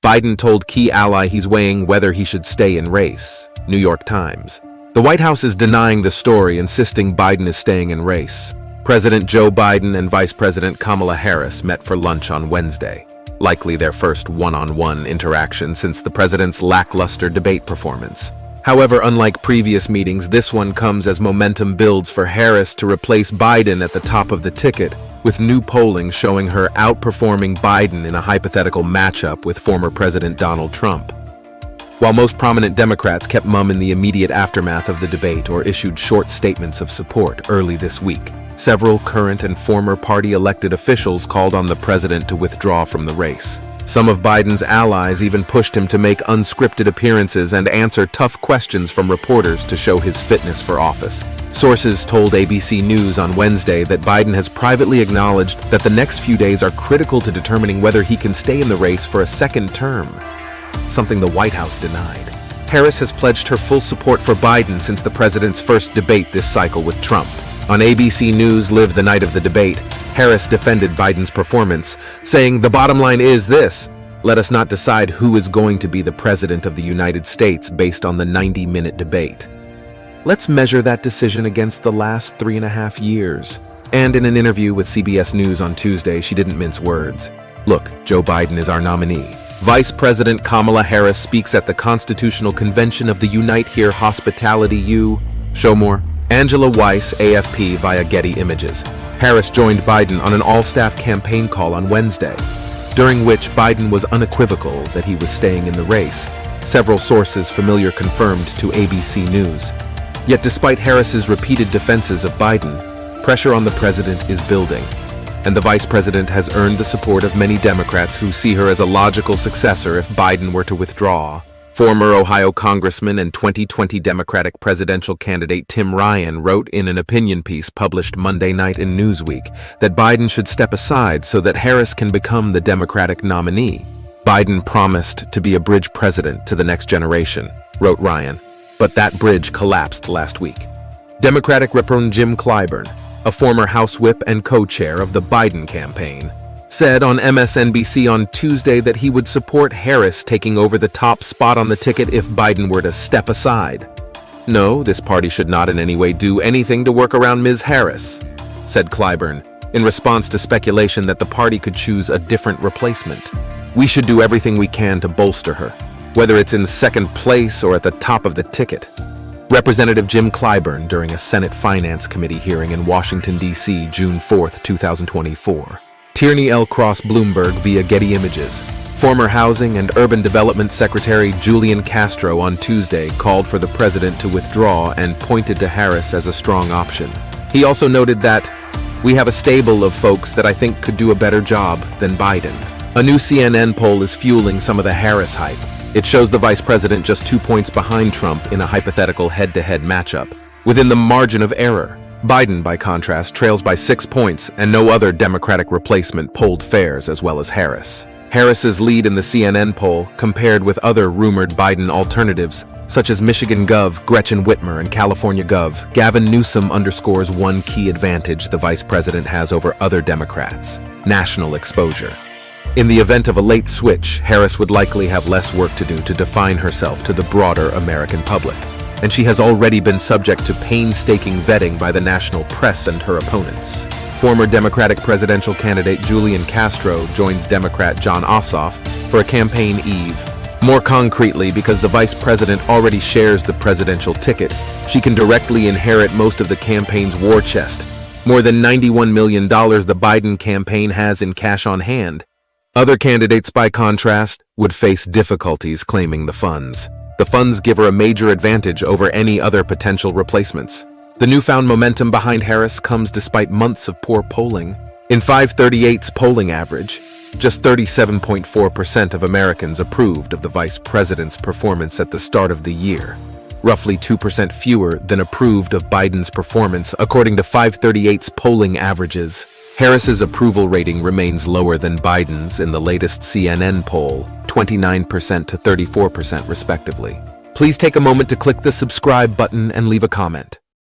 Biden told key ally he's weighing whether he should stay in race. New York Times. The White House is denying the story, insisting Biden is staying in race. President Joe Biden and Vice President Kamala Harris met for lunch on Wednesday, likely their first one-on-one interaction since the president's lackluster debate performance. However, unlike previous meetings, this one comes as momentum builds for Harris to replace Biden at the top of the ticket, with new polling showing her outperforming Biden in a hypothetical matchup with former President Donald Trump. While most prominent Democrats kept mum in the immediate aftermath of the debate or issued short statements of support early this week, several current and former party elected officials called on the president to withdraw from the race. Some of Biden's allies even pushed him to make unscripted appearances and answer tough questions from reporters to show his fitness for office. Sources told ABC News on Wednesday that Biden has privately acknowledged that the next few days are critical to determining whether he can stay in the race for a second term, something the White House denied. Harris has pledged her full support for Biden since the president's first debate this cycle with Trump. On ABC News Live the night of the debate, Harris defended Biden's performance, saying, "The bottom line is this: let us not decide who is going to be the president of the United States based on the 90-minute debate. Let's measure that decision against the last 3.5 years." And in an interview with CBS News on Tuesday, she didn't mince words. "Look, Joe Biden is our nominee." Vice President Kamala Harris speaks at the Constitutional Convention of the Unite Here Hospitality U. Show more. Angela Weiss, AFP, via Getty Images. Harris joined Biden on an all-staff campaign call on Wednesday, during which Biden was unequivocal that he was staying in the race. Several sources familiar confirmed to ABC News. Yet despite Harris's repeated defenses of Biden, pressure on the president is building, and the vice president has earned the support of many Democrats who see her as a logical successor if Biden were to withdraw. Former Ohio Congressman and 2020 Democratic presidential candidate Tim Ryan wrote in an opinion piece published Monday night in Newsweek that Biden should step aside so that Harris can become the Democratic nominee. "Biden promised to be a bridge president to the next generation," wrote Ryan, but that bridge collapsed last week. Democratic Rep. Jim Clyburn, a former House Whip and co-chair of the Biden campaign, said on MSNBC on Tuesday that he would support Harris taking over the top spot on the ticket if Biden were to step aside. "No, this party should not in any way do anything to work around Ms. Harris," said Clyburn, in response to speculation that the party could choose a different replacement. "We should do everything we can to bolster her, whether it's in second place or at the top of the ticket." Representative Jim Clyburn during a Senate Finance Committee hearing in Washington, D.C., June 4, 2024. Tierney L. Cross Bloomberg via Getty Images. Former Housing and Urban Development Secretary Julian Castro on Tuesday called for the president to withdraw and pointed to Harris as a strong option. He also noted that, "We have a stable of folks that I think could do a better job than Biden." A new CNN poll is fueling some of the Harris hype. It shows the vice president just 2 points behind Trump in a hypothetical head-to-head matchup, within the margin of error. Biden, by contrast, trails by 6 points, and no other Democratic replacement polled fares as well as Harris. Harris's lead in the CNN poll, compared with other rumored Biden alternatives, such as Michigan Gov. Gretchen Whitmer and California Gov. Gavin Newsom, underscores one key advantage the vice president has over other Democrats: national exposure. In the event of a late switch, Harris would likely have less work to do to define herself to the broader American public, and she has already been subject to painstaking vetting by the national press and her opponents. Former Democratic presidential candidate Julian Castro joins Democrat Jon Ossoff for a campaign eve. More concretely, because the vice president already shares the presidential ticket, she can directly inherit most of the campaign's war chest, more than $91 million the Biden campaign has in cash on hand. Other candidates, by contrast, would face difficulties claiming the funds. The funds give her a major advantage over any other potential replacements. The newfound momentum behind Harris comes despite months of poor polling. In 538's polling average, just 37.4% of Americans approved of the vice president's performance at the start of the year, roughly 2% fewer than approved of Biden's performance, according to 538's polling averages. Harris's approval rating remains lower than Biden's in the latest CNN poll, 29% to 34% respectively. Please take a moment to click the subscribe button and leave a comment.